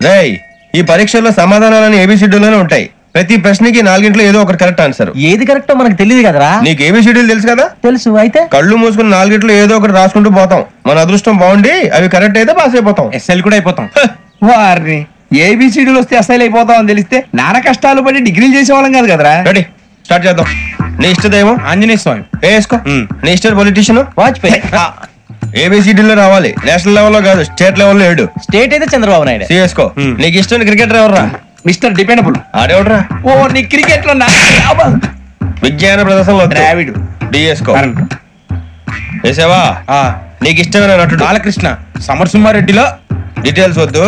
రేయ్, ఈ పరీక్షల్లో సమాధానాలని ఏబిసిడ్యూల్లోనే ఉంటాయి. ప్రతి ప్రశ్నకి 4 ఏదో ఒకటి కరెక్ట్ ఆన్సర్. ఏది కరెక్టో మనకు తెలియదు కదరా. నీకు ఏబిసిడ్యూల్ తెలుసు కదా? తెలుసు. అయితే కళ్ళు మూసుకుని 4 ఏదో ఒకటి రాసుకుంటూ పోతాం. మన అదృష్టం బాగుండి అవి కరెక్ట్ అయితే పాస్ అయిపోతాం. ఎస్ఎల్ కూడా అయిపోతాం. వారిని ఏబిసిడీలు వస్తే ఎస్ఐలు అయిపోతాం అని తెలిస్తే నాన్న కష్టాలు పడి డిగ్రీలు చేసేవాళ్ళం కాదు కదరా. రెడీ, స్టార్ట్ చేద్దాం. నీ ఇష్టదేమో ఆంజనేయ స్వామి వేసుకో. నీ ఇష్ట పొలిటీషియన్ వాజ్పేయి. ఏబిసిడీలో రావాలి, నేషనల్ లెవెల్లో కాదు, స్టేట్ లెవెల్లో 7. స్టేట్ అయితే చంద్రబాబు నాయుడు. సిఎస్కో. నీకు ఇష్టం క్రికెటర్ ఎవర్రా? Mister dependable. ఆడేవడరా? ఓ నీ క్రికెట్ లో విజ్ఞాన ప్రదర్శనలో ద్రావిడు. డిఎస్కో. వేసావా? నీకు ఇష్టమైన నటుడు? బాలకృష్ణ. సమర్సింహారెడ్డిలో డీటెయిల్స్ వద్దు,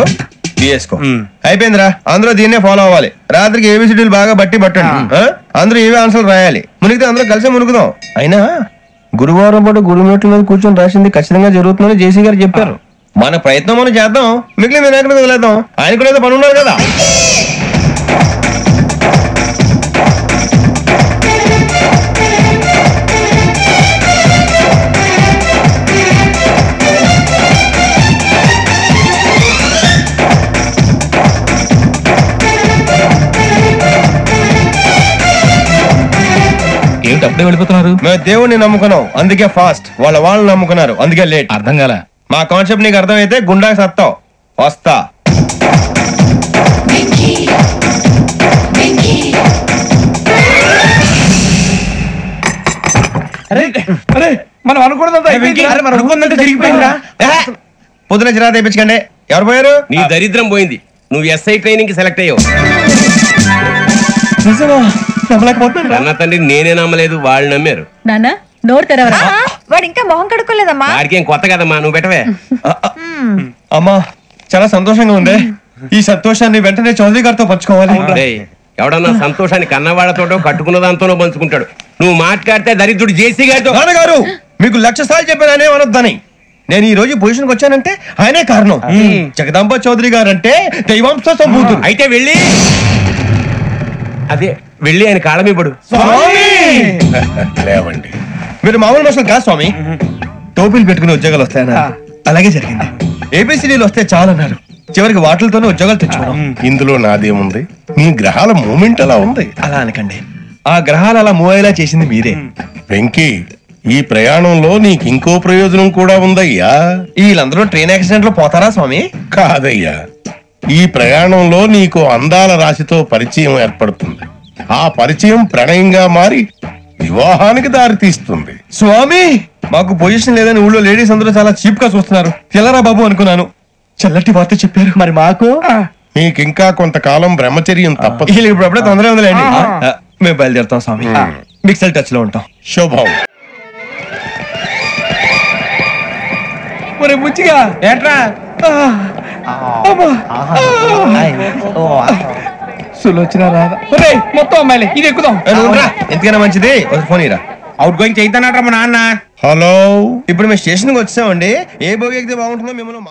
బిఎస్కో. అయిపోయిందిరా, అందరూ దీన్నే ఫాలో అవ్వాలి. రాత్రికి ఏబిసిడీలు బాగా బట్టి పట్టండి. అందరూ ఏవే ఆన్సర్లు రాయాలి. మునిగితే అందరూ కలిసి మునుగుదాం. అయినా గురువారం పాటు గురుమేట్ల మీద కూర్చొని రాసింది ఖచ్చితంగా జరుగుతుందని జేసీ గారు చెప్పారు. మన ప్రయత్నం మనం చేద్దాం, మిగిలిన వినాయకుడు వదిలేద్దాం. ఆయన కూడా ఏదో పని ఉన్నారు కదా. ఏమిటి అప్పుడే వెళ్ళిపోతున్నారు? మేము దేవుడిని నమ్ముకున్నాం, అందుకే ఫాస్ట్. వాళ్ళు నమ్ముకున్నారు, అందుకే లేట్. అర్థం కాల. మా కాన్సెప్ట్ నీకు అర్థమైతే గుండా సత్తావు. వస్తా. మనం అనుకున్నదంతా తిరిగిపోయిందా? పొద్దున చిరా తెప్పించకండి. ఎవరు పోయారు? నీ దరిద్రం పోయింది. నువ్వు ఎస్ఐ ట్రైనింగ్ కి సెలెక్ట్ అయ్యావు. అన్న తండ్రి నేనే నమ్మలేదు, వాళ్ళు నమ్మారు. నాన్న నోరు తెరవరా. వాడు ఇంకా మొహం కడుక్కోలేదమ్మా. వాడికి ఏం కొత్త కదమ్మా, నువ్వు పెట్టవే. అమ్మా చాలా సంతోషంగా ఉంది. ఈ సంతోషాన్ని వెంటనే చౌదరి గారితో పంచుకోవాలి. ఎవడన్నా సంతోషాన్ని కన్నవాళ్లతోటో కట్టుకున్న దాంతోనో పంచుకుంటాడు. నువ్వు మాట్లాడితే దరిద్రుడు జేసీ గారితో. నాన్నగారు మీకు 1,00,000 సార్లు చెప్పాననే అనొద్దని. నేను ఈ రోజు పొజిషన్కి వచ్చానంటే ఆయనే కారణం. జగదాంబ చౌదరి గారు అంటే దైవాంశ సంభూతుడు. అయితే వెళ్ళి ఆయన కాళ్ళమివ్వడు. లేవండి, మీరు మామూలు మనుషులు కాదు స్వామి. టోపీలు పెట్టుకుని ఉద్యోగాలు వస్తాయన్నారు, అలాగే జరిగింది. ఏబిసిడీలు వస్తే చాలన్నారు, చివరికి వాటిలతోనే ఉద్యోగాలు తెచ్చుకున్నాం. ఇందులో నాదేముంది? మీ గ్రహాల మూమెంట్ అలా ఉంది. అలా అనకండి, ఆ గ్రహాలు అలా మూవ్ అయ్యేలా చేసింది మీరే. వెంకీ, ఈ ప్రయాణంలో నీకు ఇంకో ప్రయోజనం కూడా ఉందయ్యా. వీళ్ళందరూ ట్రైన్ యాక్సిడెంట్ లో పోతారా స్వామి? కాదయ్యా, ఈ ప్రయాణంలో నీకు అందాల రాశితో పరిచయం ఏర్పడుతుంది. ఆ పరిచయం ప్రణయంగా మారి వివాహానికి దారితీస్తుంది. స్వామి, మాకు పొజిషన్ లేదని ఊళ్ళో లేడీస్ అందరూ చాలా చీప్ గా చూస్తున్నారు. తెల్లరా బాబు అనుకున్నాను, చల్లటి వార్త చెప్పారు. మరి మాకు నీకింకా కొంతకాలం బ్రహ్మచర్యం తప్పదు. ఇప్పుడు అప్పుడే తొందరగా ఉందిలేండి. మేము బయలుదేరుతాం స్వామి, మిక్సెల్ టచ్ లో ఉంటాం. శుభం. ముచ్చిగా ఏట్రా సులోచన రాదా? మొత్తం అమ్మాయిలే, ఇది ఎక్కుదాం. ఎందుకైనా మంచిది ఫోన్ ఇరా. అవుట్ గోయింగ్ చేద్దానట్రా మా నాన్న. హలో, ఇప్పుడు మేము స్టేషన్కి వచ్చామండి. ఏ బోగి ఎక్కితే బాగుంటుందో మిమ్మల్ని